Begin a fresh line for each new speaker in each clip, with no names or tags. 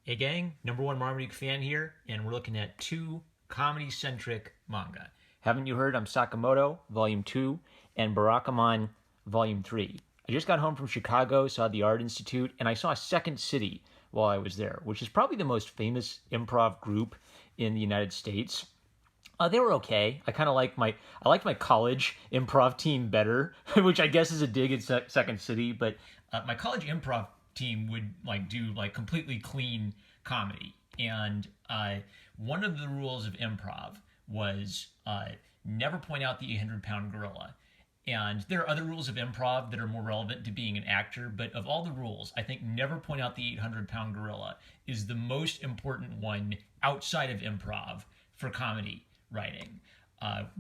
Hey gang, number one Marmaduke fan here, and we're looking at two comedy-centric manga. Haven't you heard? I'm Sakamoto, Volume 2, and Barakamon, Volume 3. I just got home from Chicago, saw the Art Institute, and I saw Second City while I was there, which is probably the most famous improv group in the United States. They were okay. I liked my college improv team better, which I guess is a dig at Second City. But my college improv team would do completely clean comedy, and one of the rules of improv was never point out the 800-pound gorilla. And there are other rules of improv that are more relevant to being an actor, but of all the rules, I think never point out the 800-pound gorilla is the most important one outside of improv for comedy writing.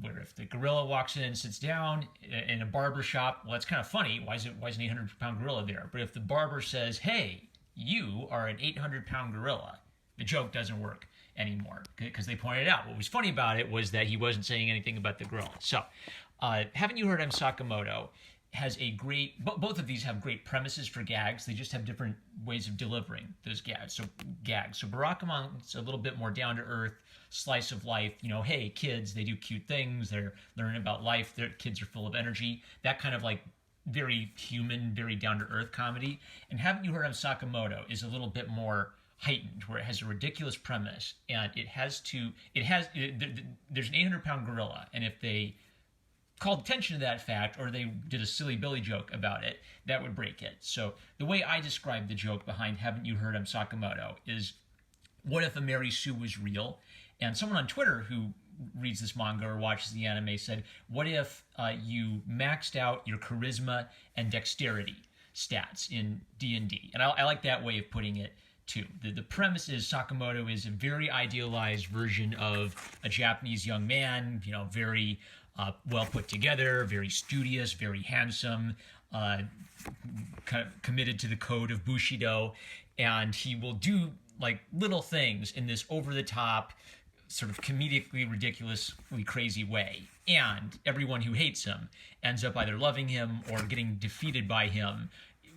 Where if the gorilla walks in and sits down in a barber shop, well, that's kind of funny. Why is an 800-pound gorilla there? But if the barber says, "Hey, you are an 800-pound gorilla," the joke doesn't work anymore because they pointed out what was funny about it was that he wasn't saying anything about the gorilla. So, haven't you heard? I'm Sakamoto has a great. Both of these have great premises for gags. They just have different ways of delivering those gags. So Barakamon is a little bit more down to earth, slice of life. Hey kids, they do cute things. They're learning about life. Their kids are full of energy. That kind of very human, very down to earth comedy. And haven't you heard? I'm Sakamoto is a little bit more heightened, where it has a ridiculous premise, and there's an 800-pound gorilla, and if they called attention to that fact, or they did a silly Billy joke about it, that would break it. So the way I describe the joke behind Haven't You Heard I'm Sakamoto is, what if a Mary Sue was real? And someone on Twitter who reads this manga or watches the anime said, what if you maxed out your charisma and dexterity stats in D&D? And I like that way of putting it too. The premise is Sakamoto is a very idealized version of a Japanese young man, very well put together, very studious, very handsome, committed to the code of Bushido, and he will do little things in this over-the-top, sort of comedically, ridiculously crazy way. And everyone who hates him ends up either loving him or getting defeated by him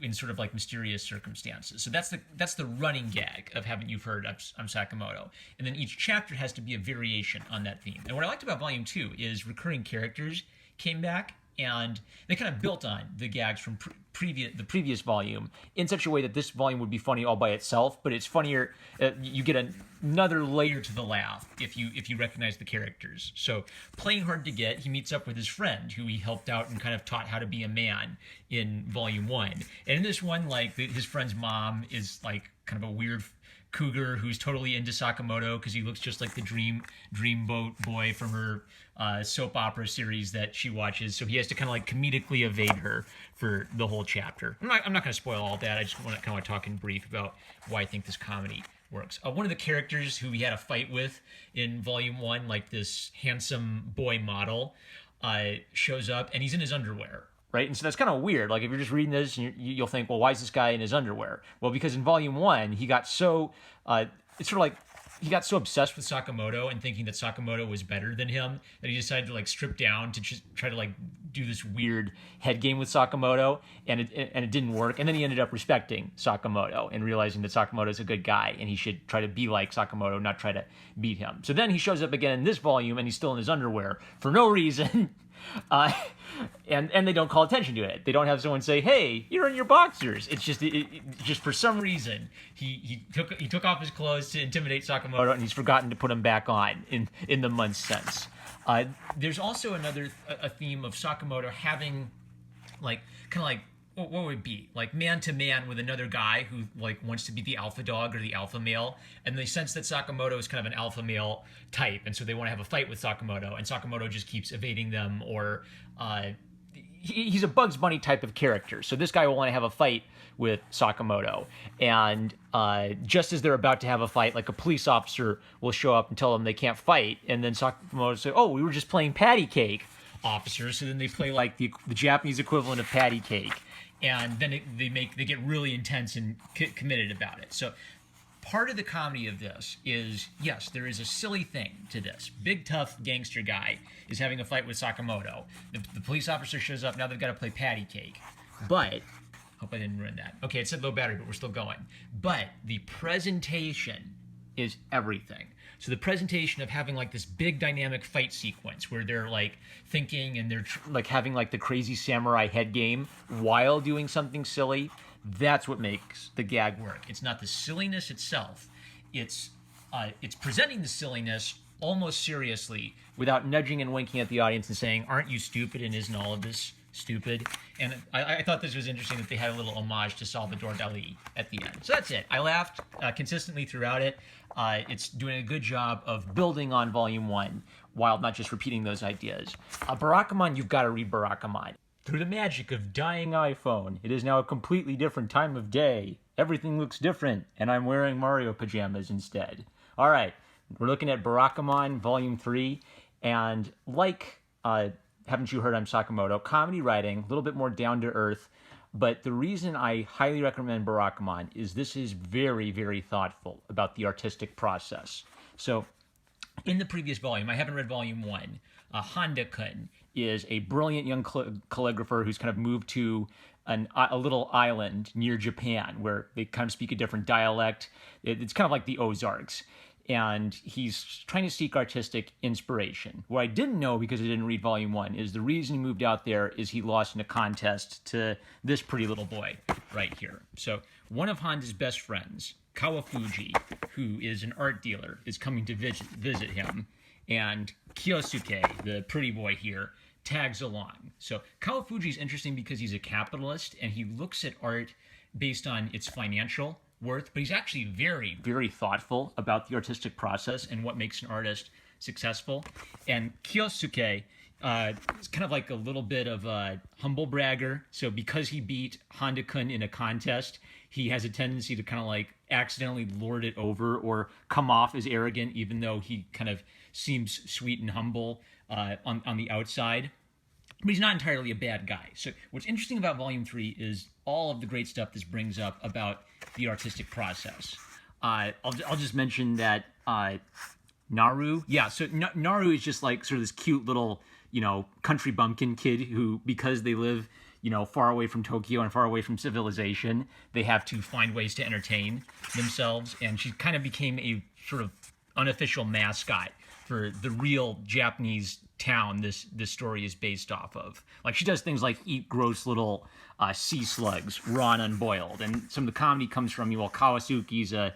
in sort of mysterious circumstances. So that's the running gag of Haven't You Heard I'm Sakamoto. And then each chapter has to be a variation on that theme. And what I liked about Volume 2 is recurring characters came back, and they kind of built on the gags from the previous volume in such a way that this volume would be funny all by itself, but it's funnier. You get another layer to the laugh if you recognize the characters. So Playing Hard to Get, he meets up with his friend who he helped out and kind of taught how to be a man in Volume 1. And in this one, his friend's mom is kind of a weird cougar who's totally into Sakamoto because he looks just like the dreamboat boy from her soap opera series that she watches. So he has to kind of comedically evade her for the whole chapter. I'm not going to spoil all that. I just want to talk in brief about why I think this comedy works. One of the characters who he had a fight with in Volume 1, this handsome boy model, shows up and he's in his underwear. Right? And so that's kind of weird. If you're just reading this, and you'll think, well, why is this guy in his underwear? Well, because in Volume 1, he got so, he got so obsessed with Sakamoto and thinking that Sakamoto was better than him that he decided to strip down to just try to do this weird head game with Sakamoto, and it didn't work. And then he ended up respecting Sakamoto and realizing that Sakamoto's a good guy and he should try to be like Sakamoto, not try to beat him. So then he shows up again in this volume and he's still in his underwear for no reason. And they don't call attention to it. They don't have someone say, "Hey, you're in your boxers." It's just just for some reason he took off his clothes to intimidate Sakamoto, and he's forgotten to put them back on in the month's sense. There's also a theme of Sakamoto having what would it be? Man to man with another guy who wants to be the alpha dog or the alpha male, and they sense that Sakamoto is kind of an alpha male type, and so they want to have a fight with Sakamoto, and Sakamoto just keeps evading them, or he's a Bugs Bunny type of character. So this guy will want to have a fight with Sakamoto, and just as they're about to have a fight, a police officer will show up and tell them they can't fight, and then Sakamoto will say, "Oh, we were just playing patty cake, officer." So then they play the Japanese equivalent of patty cake. And then they get really intense and committed about it. So part of the comedy of this is, yes, there is a silly thing to this. Big, tough gangster guy is having a fight with Sakamoto. The police officer shows up. Now they've got to play patty cake. But Hope I didn't ruin that. Okay, it said low battery, but we're still going. But the presentation is everything. So the presentation of having like this big dynamic fight sequence where they're like thinking and they're like having like the crazy samurai head game while doing something silly, that's what makes the gag work. It's not the silliness itself. It's presenting the silliness almost seriously without nudging and winking at the audience and saying, aren't you stupid and isn't all of this stupid? And I thought this was interesting that they had a little homage to Salvador Dali at the end. So that's it. I laughed consistently throughout it. It's doing a good job of building on Volume 1 while not just repeating those ideas. Barakamon, you've got to read Barakamon. Through the magic of dying iPhone, it is now a completely different time of day. Everything looks different, and I'm wearing Mario pajamas instead. All right, we're looking at Barakamon Volume 3, and like Haven't You Heard I'm Sakamoto, comedy writing, a little bit more down-to-earth, but the reason I highly recommend Barakamon is this is very, very thoughtful about the artistic process. So, in the previous volume, I haven't read Volume 1, Honda-kun is a brilliant young calligrapher who's kind of moved to a little island near Japan where they kind of speak a different dialect. It's kind of like the Ozarks. And he's trying to seek artistic inspiration. What I didn't know, because I didn't read Volume 1, is the reason he moved out there is he lost in a contest to this pretty little boy right here. So one of Honda's best friends, Kawafuji, who is an art dealer, is coming to visit him. And Kyosuke, the pretty boy here, tags along. So Kawafuji is interesting because he's a capitalist, and he looks at art based on its financial worth, but he's actually very, very thoughtful about the artistic process and what makes an artist successful. And Kyosuke is kind of like a little bit of a humble bragger. So because he beat Honda-kun in a contest, he has a tendency to kind of like accidentally lord it over or come off as arrogant, even though he kind of seems sweet and humble on the outside. But he's not entirely a bad guy. So what's interesting about Volume 3 is all of the great stuff this brings up about the artistic process. I'll just mention that Naru, so Naru is just like sort of this cute little, country bumpkin kid who, because they live, far away from Tokyo and far away from civilization, they have to find ways to entertain themselves. And she kind of became a sort of unofficial mascot for the real Japanese town this story is based off of. Like, she does things like eat gross little sea slugs, raw and unboiled. And some of the comedy comes from, Kawasuki's a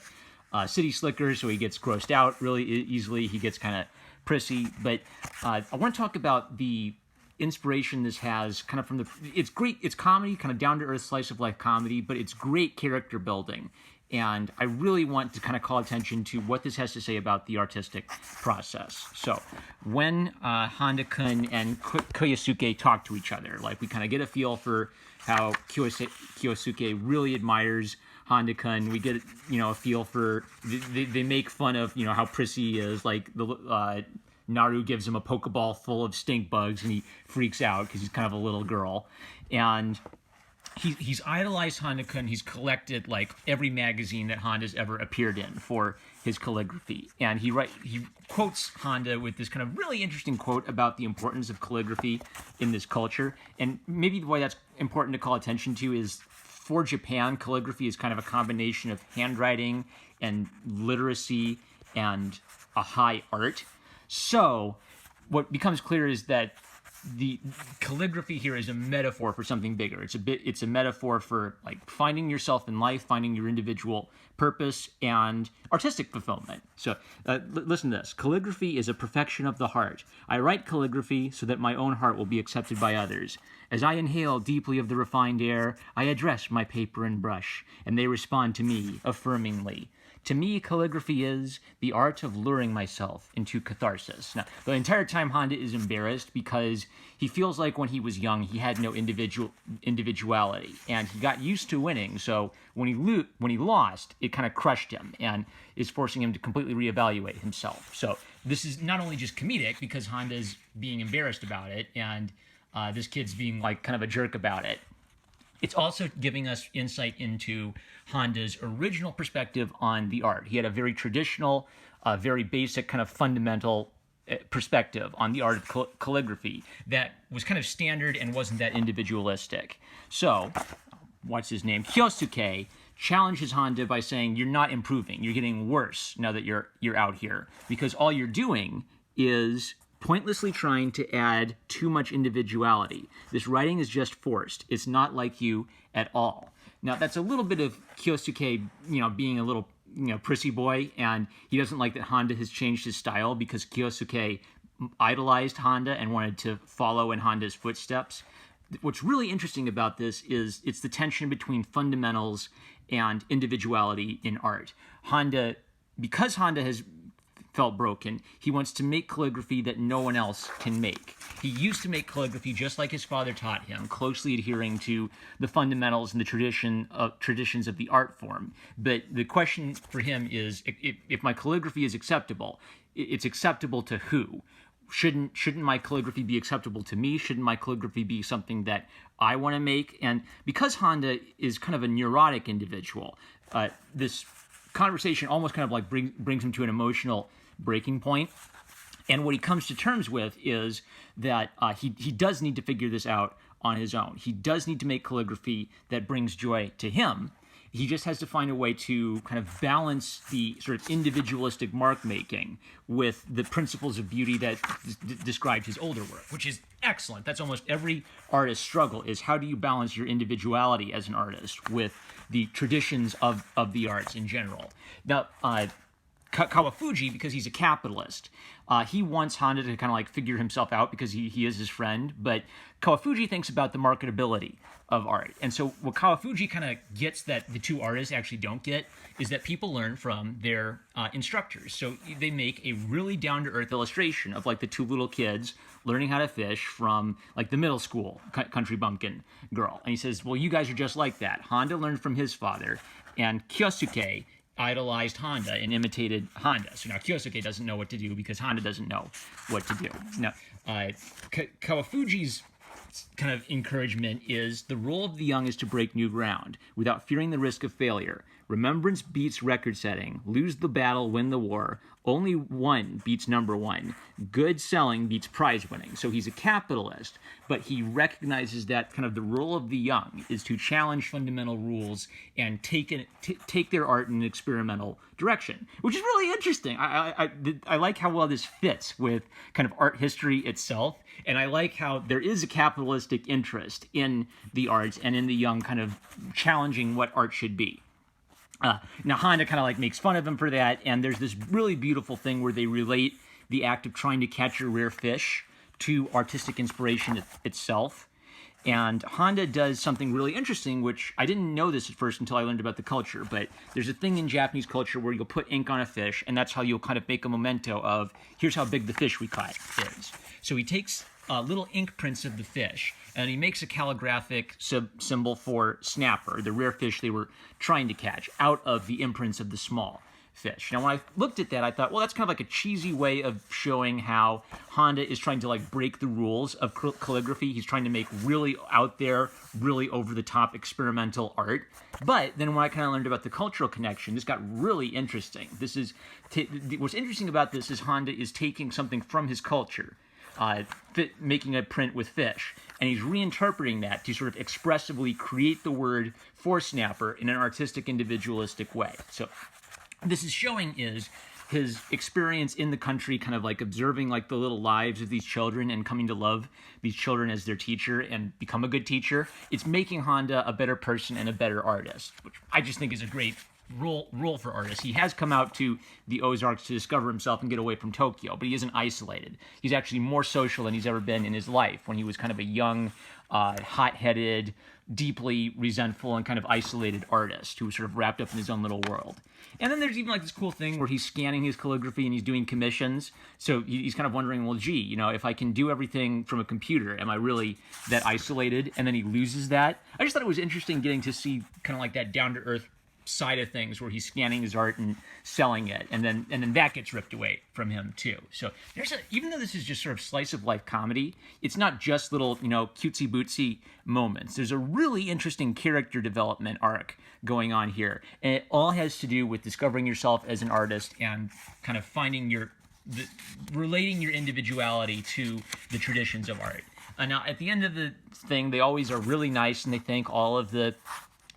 city slicker, so he gets grossed out really easily. He gets kind of prissy. But I want to talk about the inspiration this has kind of from it's great, it's comedy, kind of down-to-earth slice-of-life comedy, but it's great character building. And I really want to kind of call attention to what this has to say about the artistic process. So when Honda-kun and Kyosuke talk to each other, like, we kind of get a feel for how Kyosuke really admires Honda-kun. We get, a feel for, they make fun of, how prissy he is. Like, Naru gives him a Pokeball full of stink bugs, and he freaks out because he's kind of a little girl. And he's idolized Honda-kun. He's collected like every magazine that Honda's ever appeared in for his calligraphy. And he quotes Honda with this kind of really interesting quote about the importance of calligraphy in this culture. And maybe why that's important to call attention to is, for Japan, calligraphy is kind of a combination of handwriting and literacy and a high art. So what becomes clear is that the calligraphy here is a metaphor for something bigger. It's a metaphor for like finding yourself in life, finding your individual purpose, and artistic fulfillment. So listen to this. Calligraphy is a perfection of the heart. I write calligraphy so that my own heart will be accepted by others. As I inhale deeply of the refined air, I address my paper and brush, and they respond to me affirmingly. To me, calligraphy is the art of luring myself into catharsis. Now, the entire time Honda is embarrassed because he feels like when he was young, he had no individuality, and he got used to winning. So when he lost, it kind of crushed him and is forcing him to completely reevaluate himself. So this is not only just comedic because Honda's being embarrassed about it, and this kid's being like kind of a jerk about it. It's also giving us insight into Honda's original perspective on the art. He had a very traditional, very basic, kind of fundamental perspective on the art of calligraphy that was kind of standard and wasn't that individualistic. So what's his name, Kyosuke, challenges Honda by saying, you're not improving, you're getting worse now that you're out here, because all you're doing is pointlessly trying to add too much individuality. This writing is just forced. It's not like you at all. Now, that's a little bit of Kyosuke, being a little, prissy boy, and he doesn't like that Honda has changed his style because Kyosuke idolized Honda and wanted to follow in Honda's footsteps. What's really interesting about this is it's the tension between fundamentals and individuality in art. Because Honda has felt broken, he wants to make calligraphy that no one else can make. He used to make calligraphy just like his father taught him, closely adhering to the fundamentals and the traditions of the art form. But the question for him is, if my calligraphy is acceptable, it's acceptable to who? Shouldn't my calligraphy be acceptable to me? Shouldn't my calligraphy be something that I want to make? And because Honda is kind of a neurotic individual, this conversation almost kind of like brings him to an emotional breaking point. And what he comes to terms with is that he does need to figure this out on his own. He does need to make calligraphy that brings joy to him. He just has to find a way to kind of balance the sort of individualistic mark making with the principles of beauty that described his older work, which is excellent. That's almost every artist's struggle, is how do you balance your individuality as an artist with the traditions of the arts in general. Now, Kawafuji, because he's a capitalist, he wants Honda to kind of like figure himself out because he is his friend, but Kawafuji thinks about the marketability of art. And so what Kawafuji kind of gets that the two artists actually don't get is that people learn from their instructors. So they make a really down-to-earth illustration of like the two little kids learning how to fish from like the middle school country bumpkin girl. And he says, well, you guys are just like that. Honda learned from his father, and Kyosuke idolized Honda and imitated Honda. So now Kyosuke doesn't know what to do because Honda doesn't know what to do. Now, Kawafuji's kind of encouragement is the role of the young is to break new ground without fearing the risk of failure. Remembrance beats record setting. Lose the battle, win the war. Only one beats number one. Good selling beats prize winning. So he's a capitalist, but he recognizes that kind of the role of the young is to challenge fundamental rules and take their art in an experimental direction, which is really interesting. I like how well this fits with kind of art history itself, and I like how there is a capitalistic interest in the arts and in the young kind of challenging what art should be. Now, Honda kind of like makes fun of him for that, and there's this really beautiful thing where they relate the act of trying to catch a rare fish to artistic inspiration itself. And Honda does something really interesting, which I didn't know this at first until I learned about the culture, but there's a thing in Japanese culture where you'll put ink on a fish, and that's how you'll kind of make a memento of, here's how big the fish we caught is. So he takes little ink prints of the fish, and he makes a calligraphic symbol for snapper, the rare fish they were trying to catch, out of the imprints of the small fish. Now, when I looked at that, I thought, well, that's kind of like a cheesy way of showing how Honda is trying to like break the rules of calligraphy. He's trying to make really out there, really over-the-top experimental art. But then when I kind of learned about the cultural connection, this got really interesting. What's interesting about this is Honda is taking something from his culture, making a print with fish, and he's reinterpreting that to sort of expressively create the word for snapper in an artistic, individualistic way. So this is showing is his experience in the country, kind of like observing like the little lives of these children and coming to love these children as their teacher and become a good teacher. It's making Honda a better person and a better artist, which I just think is a great role for artists. He has come out to the Ozarks to discover himself and get away from Tokyo, but he isn't isolated. He's actually more social than he's ever been in his life when he was kind of a young, hot-headed, deeply resentful and kind of isolated artist who was sort of wrapped up in his own little world. And then there's even like this cool thing where he's scanning his calligraphy and he's doing commissions. So he's kind of wondering, well, gee, if I can do everything from a computer, am I really that isolated? And then he loses that. I just thought it was interesting getting to see kind of like that down-to-earth side of things where he's scanning his art and selling it, and then that gets ripped away from him too. So even though this is just sort of slice of life comedy, it's not just little cutesy bootsy moments. There's a really interesting character development arc going on here, and it all has to do with discovering yourself as an artist and kind of finding relating your individuality to the traditions of art. Now at the end of the thing, they always are really nice and they thank all of the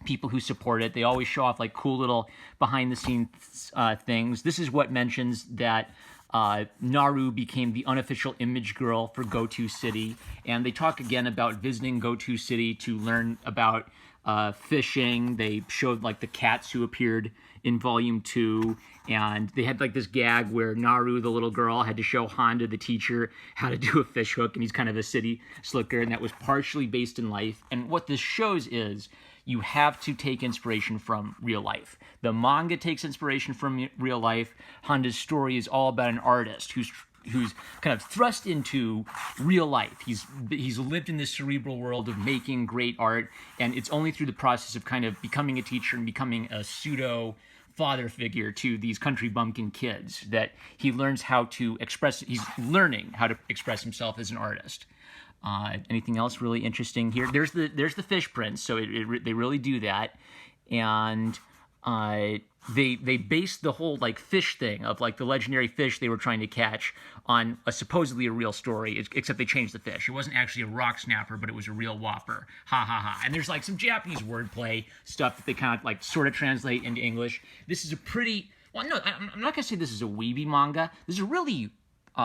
people who support it. They always show off like cool little behind the scenes things. This is what mentions that Naru became the unofficial image girl for Goto City, and they talk again about visiting Goto City to learn about fishing. They showed like the cats who appeared in volume 2, and they had like this gag where Naru, the little girl, had to show Honda, the teacher, how to do a fish hook, and he's kind of a city slicker, and that was partially based in life. And what this shows is you have to take inspiration from real life. The manga takes inspiration from real life. Honda's story is all about an artist who's kind of thrust into real life. He's lived in this cerebral world of making great art, and it's only through the process of kind of becoming a teacher and becoming a pseudo father figure to these country bumpkin kids that he learns how to express. He's learning how to express himself as an artist. Anything else really interesting here? There's the fish prints, so they really do that, and they based the whole like fish thing of like the legendary fish they were trying to catch on supposedly a real story, except they changed the fish. It wasn't actually a rock snapper, but it was a real whopper. Ha ha ha. And there's like some Japanese wordplay stuff that they kind of like sort of translate into English. This is a pretty, well, no, I'm not gonna say this is a weeby manga. This is a really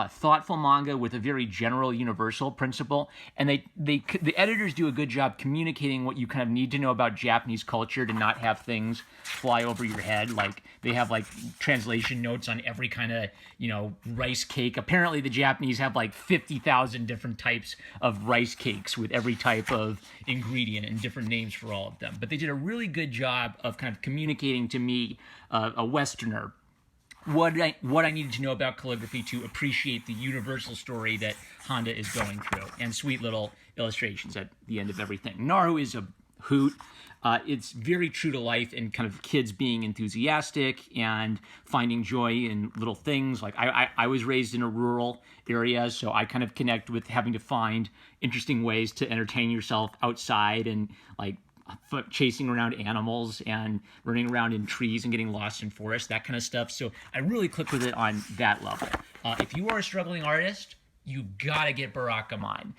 thoughtful manga with a very general universal principle, and the editors do a good job communicating what you kind of need to know about Japanese culture to not have things fly over your head. Like they have like translation notes on every kind of rice cake. Apparently the Japanese have like 50,000 different types of rice cakes with every type of ingredient and different names for all of them. But they did a really good job of kind of communicating to me, a Westerner, what I needed to know about calligraphy to appreciate the universal story that Honda is going through, and sweet little illustrations at the end of everything. Naru is a hoot. It's very true to life and kind of kids being enthusiastic and finding joy in little things. Like I was raised in a rural area, so I kind of connect with having to find interesting ways to entertain yourself outside and like chasing around animals and running around in trees and getting lost in forests, that kind of stuff. So I really click with it on that level. If you are a struggling artist, you gotta get Barakamon.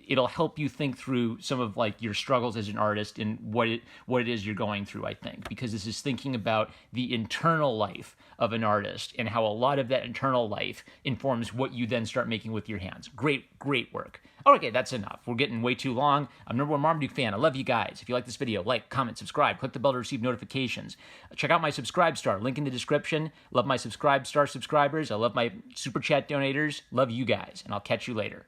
It'll help you think through some of like your struggles as an artist and what it is you're going through, I think, because this is thinking about the internal life of an artist and how a lot of that internal life informs what you then start making with your hands. Great work. Okay, that's enough. We're getting way too long. I'm number one Marmaduke fan. I love you guys. If you like this video, like, comment, subscribe. Click the bell to receive notifications. Check out my Subscribe Star. Link in the description. Love my Subscribe Star subscribers. I love my Super Chat donators. Love you guys, and I'll catch you later.